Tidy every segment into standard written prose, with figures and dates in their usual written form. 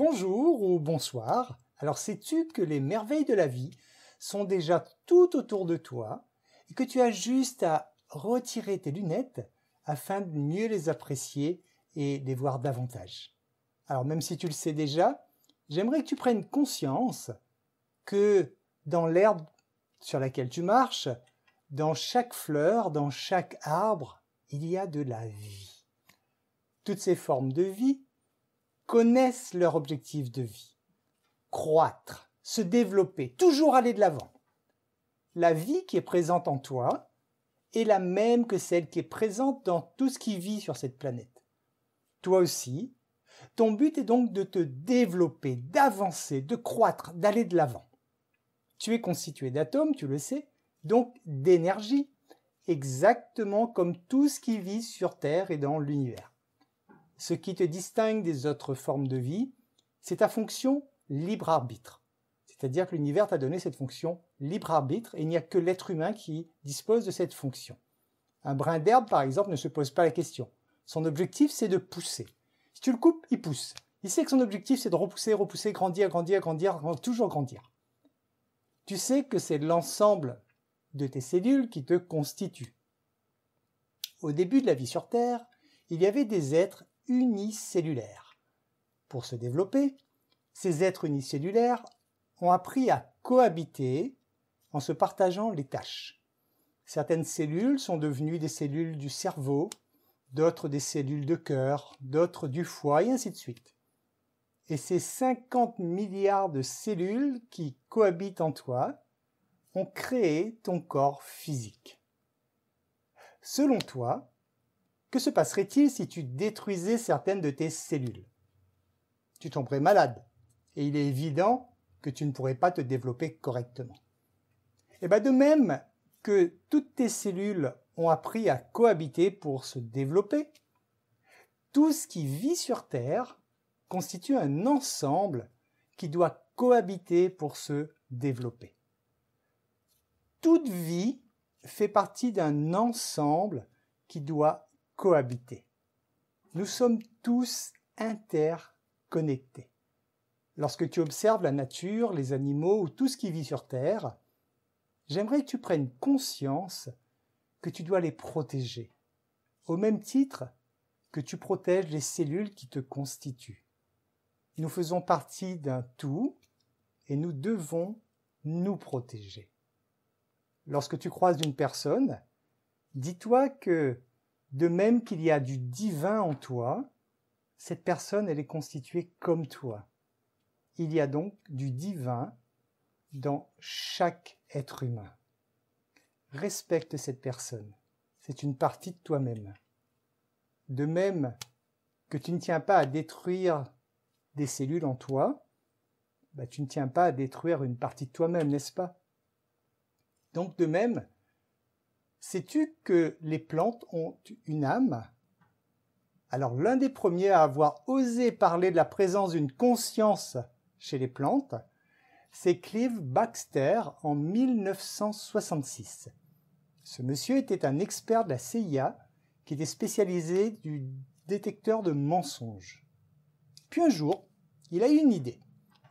Bonjour ou bonsoir. Alors sais-tu que les merveilles de la vie sont déjà tout autour de toi et que tu as juste à retirer tes lunettes afin de mieux les apprécier et les voir davantage. Alors même si tu le sais déjà, j'aimerais que tu prennes conscience que dans l'herbe sur laquelle tu marches, dans chaque fleur, dans chaque arbre, il y a de la vie. Toutes ces formes de vie connaissent leur objectif de vie. Croître, se développer, toujours aller de l'avant. La vie qui est présente en toi est la même que celle qui est présente dans tout ce qui vit sur cette planète. Toi aussi, ton but est donc de te développer, d'avancer, de croître, d'aller de l'avant. Tu es constitué d'atomes, tu le sais, donc d'énergie, exactement comme tout ce qui vit sur Terre et dans l'univers. Ce qui te distingue des autres formes de vie, c'est ta fonction libre arbitre. C'est-à-dire que l'univers t'a donné cette fonction libre arbitre et il n'y a que l'être humain qui dispose de cette fonction. Un brin d'herbe, par exemple, ne se pose pas la question. Son objectif, c'est de pousser. Si tu le coupes, il pousse. Il sait que son objectif, c'est de repousser, repousser, grandir, grandir, grandir, toujours grandir. Tu sais que c'est l'ensemble de tes cellules qui te constituent. Au début de la vie sur Terre, il y avait des êtres unicellulaires. Pour se développer, ces êtres unicellulaires ont appris à cohabiter en se partageant les tâches. Certaines cellules sont devenues des cellules du cerveau, d'autres des cellules de cœur, d'autres du foie, et ainsi de suite. Et ces 50 milliards de cellules qui cohabitent en toi ont créé ton corps physique. Selon toi, que se passerait-il si tu détruisais certaines de tes cellules? Tu tomberais malade, et il est évident que tu ne pourrais pas te développer correctement. Et bien de même que toutes tes cellules ont appris à cohabiter pour se développer, tout ce qui vit sur Terre constitue un ensemble qui doit cohabiter pour se développer. Toute vie fait partie d'un ensemble qui doit cohabiter. Nous sommes tous interconnectés. Lorsque tu observes la nature, les animaux ou tout ce qui vit sur Terre, j'aimerais que tu prennes conscience que tu dois les protéger, au même titre que tu protèges les cellules qui te constituent. Nous faisons partie d'un tout et nous devons nous protéger. Lorsque tu croises une personne, dis-toi que de même qu'il y a du divin en toi, cette personne, elle est constituée comme toi. Il y a donc du divin dans chaque être humain. Respecte cette personne. C'est une partie de toi-même. De même que tu ne tiens pas à détruire des cellules en toi, tu ne tiens pas à détruire une partie de toi-même, n'est-ce pas? Donc de même, sais-tu que les plantes ont une âme? Alors l'un des premiers à avoir osé parler de la présence d'une conscience chez les plantes, c'est Clive Baxter en 1966. Ce monsieur était un expert de la CIA qui était spécialisé du détecteur de mensonges. Puis un jour, il a eu une idée.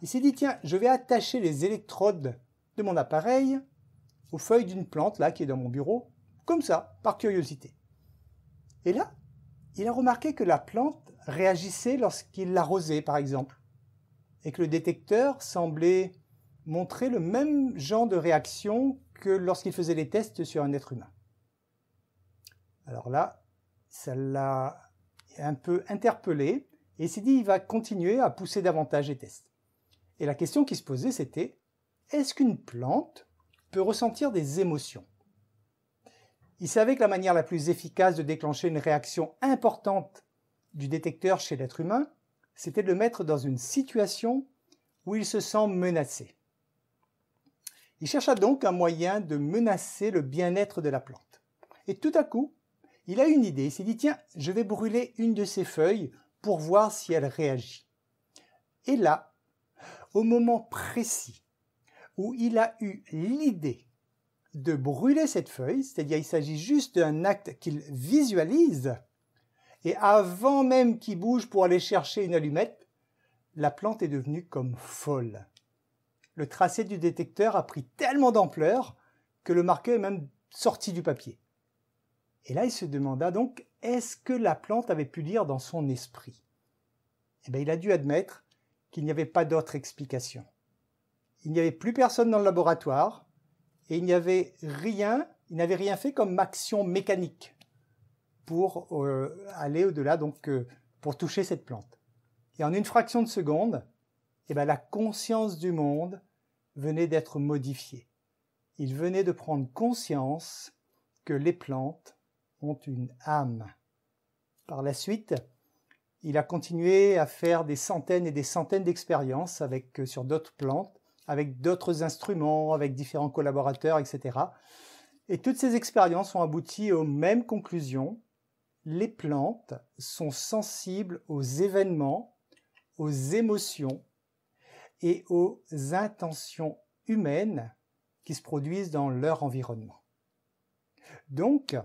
Il s'est dit, tiens, je vais attacher les électrodes de mon appareil aux feuilles d'une plante là qui est dans mon bureau, comme ça, par curiosité. Et là, il a remarqué que la plante réagissait lorsqu'il l'arrosait, par exemple, et que le détecteur semblait montrer le même genre de réaction que lorsqu'il faisait les tests sur un être humain. Alors là, ça l'a un peu interpellé, et il s'est dit, il va continuer à pousser davantage les tests. Et la question qui se posait, c'était, est-ce qu'une plante peut ressentir des émotions? Il savait que la manière la plus efficace de déclencher une réaction importante du détecteur chez l'être humain, c'était de le mettre dans une situation où il se sent menacé. Il chercha donc un moyen de menacer le bien-être de la plante. Et tout à coup, il a eu une idée. Il s'est dit, tiens, je vais brûler une de ces feuilles pour voir si elle réagit. Et là, au moment précis où il a eu l'idée de brûler cette feuille, c'est-à-dire il s'agit juste d'un acte qu'il visualise, et avant même qu'il bouge pour aller chercher une allumette, la plante est devenue comme folle. Le tracé du détecteur a pris tellement d'ampleur que le marqueur est même sorti du papier. Et là, il se demanda donc, est-ce que la plante avait pu lire dans son esprit? Eh bien, il a dû admettre qu'il n'y avait pas d'autre explication. Il n'y avait plus personne dans le laboratoire et il n'avait rien fait comme action mécanique pour aller au-delà, donc pour toucher cette plante. Et en une fraction de seconde, eh bien, la conscience du monde venait d'être modifiée. Il venait de prendre conscience que les plantes ont une âme. Par la suite, il a continué à faire des centaines et des centaines d'expériences sur d'autres plantes, avec d'autres instruments, avec différents collaborateurs, etc. Et toutes ces expériences ont abouti aux mêmes conclusions. Les plantes sont sensibles aux événements, aux émotions et aux intentions humaines qui se produisent dans leur environnement. Donc,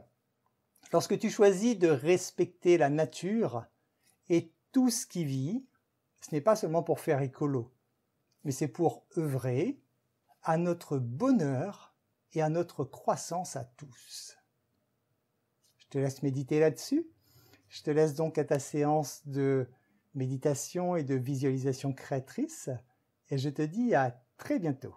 lorsque tu choisis de respecter la nature et tout ce qui vit, ce n'est pas seulement pour faire écolo, mais c'est pour œuvrer à notre bonheur et à notre croissance à tous. Je te laisse méditer là-dessus. Je te laisse donc à ta séance de méditation et de visualisation créatrice. Et je te dis à très bientôt.